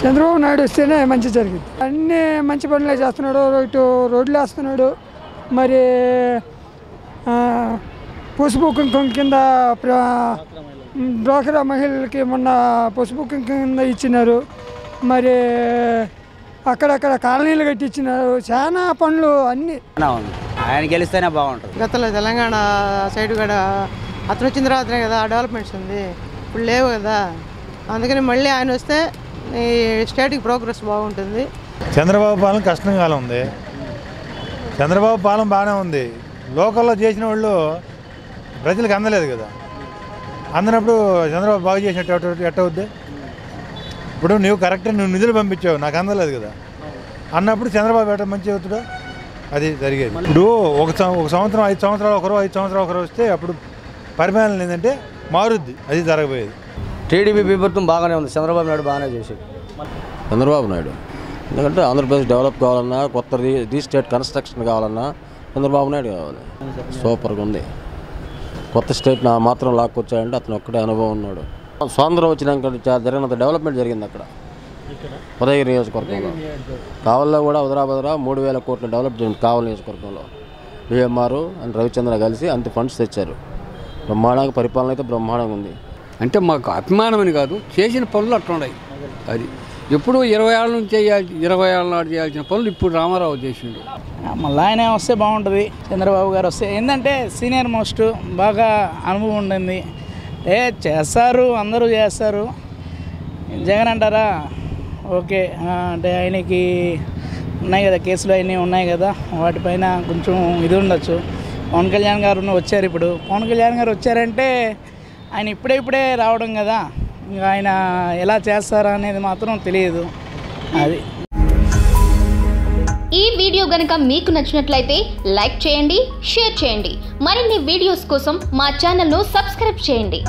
చంద్రబాబు నాయుడు వస్తేనే మంచి జరిగింది. అన్నీ మంచి పనులే చేస్తున్నాడు. ఇటు రోడ్లు వేస్తున్నాడు. మరి పసుపు కుంకుమ కింద డ్వాక్రా మహిళలకి మొన్న పసుపు కుంకుమ కింద ఇచ్చినారు. మరి అక్కడక్కడ కాలనీలు కట్టించినారు. చాలా పనులు అన్నీ ఆయన గెలిస్తేనే బాగుంటుంది. గతంలో తెలంగాణ సైడ్ కూడా అతను వచ్చిన తర్వాతనే కదా డెవలప్మెంట్స్ ఉంది, ఇప్పుడు లేవు కదా. అందుకని మళ్ళీ ఆయన వస్తే ఈ స్టేట్కి ప్రోగ్రెస్ బాగుంటుంది. చంద్రబాబు పాలన కష్టంగా ఉంది. చంద్రబాబు పాలన బాగానే ఉంది. లోకల్లో చేసిన వాళ్ళు ప్రజలకు అందలేదు కదా. అందనప్పుడు చంద్రబాబు బాగు చేసినట్టు ఎట్టవుద్ది? ఇప్పుడు నువ్వు కరెక్ట్గా నువ్వు నిధులు పంపించావు, నాకు అందలేదు కదా అన్నప్పుడు చంద్రబాబు ఎట్ట మంచి అవుతాడో అది జరిగేది. ఇప్పుడు ఒక సంవత్సరం 5 సంవత్సరాలు ఒకరు 5 సంవత్సరాలు ఒకరు వస్తే అప్పుడు పరిపాలన ఏంటంటే మారుద్ది. అది జరగబోయేది. టీడీపీ ప్రభుత్వం బాగానే ఉంది. చంద్రబాబు నాయుడు బాగానే చేశాడు. చంద్రబాబు నాయుడు ఎందుకంటే ఆంధ్రప్రదేశ్ డెవలప్ కావాలన్నా, కొత్త రీస్టేట్ కన్స్ట్రక్షన్ కావాలన్నా చంద్రబాబు నాయుడు కావాలి. సూపర్గా ఉంది. కొత్త స్టేట్ నా మాత్రం లాక్కొచ్చాడంటే అతను ఒక్కడే అనుభవం ఉన్నాడు. స్వాతంత్రం వచ్చినాక జరిగినంత డెవలప్మెంట్ జరిగింది అక్కడ ఉదయగిరి నియోజకవర్గంలో. కావల్లో కూడా హుదరాబాద్లో 3000 కోట్లు డెవలప్ జరిగింది. కావల్ నియోజకవర్గంలో BMR అండ్ రవిచంద్ర కలిసి అంత ఫండ్స్ తెచ్చారు. బ్రహ్మాండంగా పరిపాలన అయితే బ్రహ్మాండంగా ఉంది. అంటే మాకు అభిమానం అని కాదు, చేసిన పనులు అట్లున్నాయి. అది ఎప్పుడు 20 ఏళ్ళ నుంచి 20 ఏళ్ళ నాడు చేయాల్సిన పనులు ఇప్పుడు రామారావు చేసిండు. మళ్ళీ ఆయన వస్తే బాగుంటుంది. చంద్రబాబు గారు వస్తే ఏంటంటే సీనియర్ మోస్ట్, బాగా అనుభవం ఉండింది. చేస్తారు, అందరూ చేస్తారు. జగన్ అంటారా ఓకే, అంటే ఆయనకి ఉన్నాయి కదా కేసులు అవన్నీ ఉన్నాయి కదా, వాటిపైన కొంచెం ఇది ఉండొచ్చు. పవన్ కళ్యాణ్ గారు వచ్చారు. ఇప్పుడు పవన్ కళ్యాణ్ గారు వచ్చారంటే ఆయన ఇప్పుడే రావడం కదా, ఇంకా ఆయన ఎలా చేస్తారా అనేది మాత్రం తెలియదు. అది ఈ వీడియో గనుక మీకు నచ్చినట్లయితే లైక్ చేయండి, షేర్ చేయండి. మరిన్ని వీడియోస్ కోసం మా ఛానల్ను సబ్స్క్రైబ్ చేయండి.